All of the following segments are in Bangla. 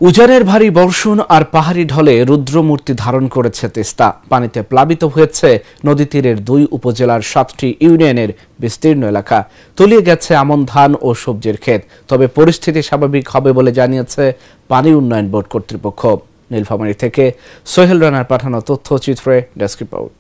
উজানের ভারী বর্ষণ আর পাহাড়ি ঢলে রুদ্রমূর্তি ধারণ করেছে তিস্তা। পানিতে প্লাবিত হয়েছে নদী তীরের ২ উপজেলার ৭টি ইউনিয়নের বিস্তীর্ণ এলাকা। তলিয়ে গেছে আমন ধান ও সবজির ক্ষেত। তবে পরিস্থিতি স্বাভাবিক হবে বলে জানিয়েছে পানি উন্নয়ন বোর্ড কর্তৃপক্ষ। নীলফামারী থেকে সোহেল রানার পাঠানো তথ্যচিত্রে ডেস্ক রিপোর্ট।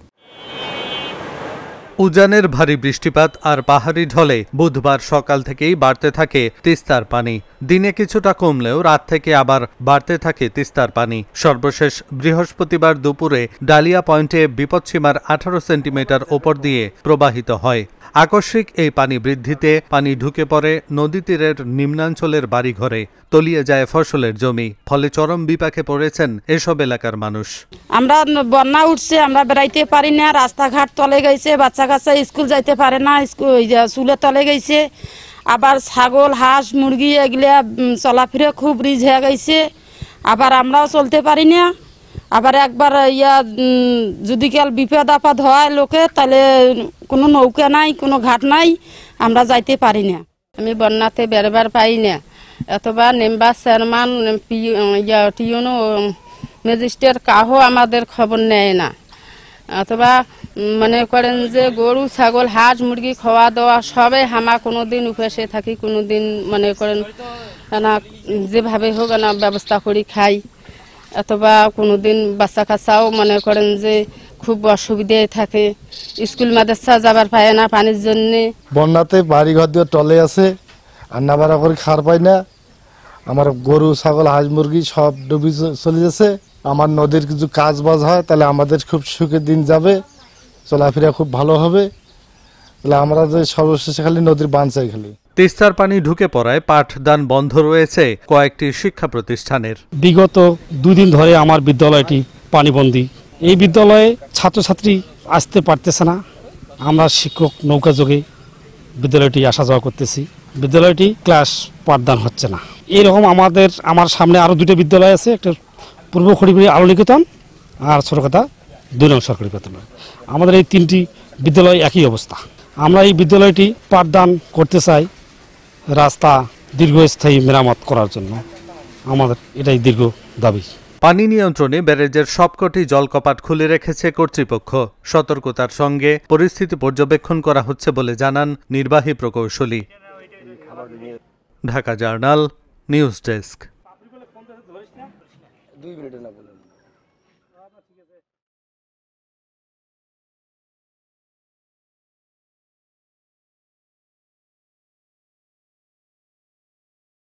উজানের ভারী বৃষ্টিপাত আর পাহাড়ি ঢলে বুধবার সকাল থেকেই বাড়তে থাকে তিস্তার পানি। দিনে কিছুটা কমলেও রাত থেকে আবার বাড়তে থাকে তিস্তার পানি। সর্বশেষ বৃহস্পতিবার দুপুরে ডালিয়া পয়েন্টে বিপদসীমার 18 সেন্টিমিটার ওপর দিয়ে প্রবাহিত হয়। আকস্মিক এই পানি বৃদ্ধিতে পানি ঢুকে পড়ে নদী তীরের নিম্নাঞ্চলের বাড়িঘরে, তলিয়ে যায় ফসলের জমি। ফলে চরম বিপাকে পড়েছেন এসব এলাকার মানুষ। আমরা বন্যা উঠছে, আমরা বেড়াইতে পারি না, রাস্তাঘাট তলে গেছে, বাচ্চা কাচ্চা স্কুল যাইতে পারে না, চুলে তলে গেছে। আবার ছাগল হাঁস মুরগি এগুলা চলাফেরা খুব রিজ হয়ে গেছে। আবার আমরাও চলতে পারি না। আবার একবার যদি কাল বিপদ আপদ হয় লোকে, তাহলে কোনো নৌকা নাই, কোনো ঘাট নাই, আমরা যাইতে পারি না। আমি বন্যাতে বেরবার পাই না। অথবা মেম্বার চেয়ারম্যান টিউনো ম্যাজিস্ট্রেট কাহো আমাদের খবর নেয় না। অথবা মনে করেন যে গরু ছাগল হাঁস মুরগি খাওয়া দাওয়া সবে হামা কোনোদিন উপেসে থাকি, কোনোদিন মনে করেন না যেভাবে হোক না ব্যবস্থা করি খাই। অথবা কোনোদিন বাচ্চা কাচ্চাও মনে করেন যে খুব অসুবিধায় থাকে, স্কুল মাদ্রাসা যাবার পায় না পানির জন্যে। বন্যাতে বাড়ি ঘর দিয়ে টলে আছে, রান্না বাড়া করে খাওয়ার পাই না। আমার গরু ছাগল হাঁস মুরগি সব ডুবি চলে যাচ্ছে। আমার নদীর কিছু কাজ বাজ হয়, তাহলে আমাদের খুব সুখের দিন যাবে, চলাফেরা খুব ভালো হবে। তাহলে আমরা যে সর্বশেষে খালি নদীর বান চাই খালি। তিস্তার পানি ঢুকে পড়ায় পাঠদান বন্ধ রয়েছে কয়েকটি শিক্ষা প্রতিষ্ঠানের। বিগত 2 দিন ধরে আমার বিদ্যালয়টি পানিবন্দী। এই বিদ্যালয়ে ছাত্রছাত্রী আসতে পারতেছে না। আমরা শিক্ষক নৌকা যোগে বিদ্যালয়টি আসা যাওয়া করতেছি। বিদ্যালয়টি ক্লাস পাঠদান হচ্ছে না। এরকম আমার সামনে আরও 2টা বিদ্যালয় আছে, একটা পূর্ব খড়িবাড়ি আলো নিকেতন আর ছোটখাতা 2 নং সরকারি বিদ্যালয়। আমাদের এই 3টি বিদ্যালয় একই অবস্থা। আমরা এই বিদ্যালয়টি পাঠদান করতে চাই রাস্তা দীর্ঘস্থায়ী মেরামত করার জন্য। আমাদের এটাই দীর্ঘ দাবি। পানি নিয়ন্ত্রণে ব্যারেজের সবকটি জলকপাট খুলে রেখেছে কর্তৃপক্ষ। সতর্কতার সঙ্গে পরিস্থিতি পর্যবেক্ষণ করা হচ্ছে বলে জানান নির্বাহী প্রকৌশলী। Dhaka journal news desk.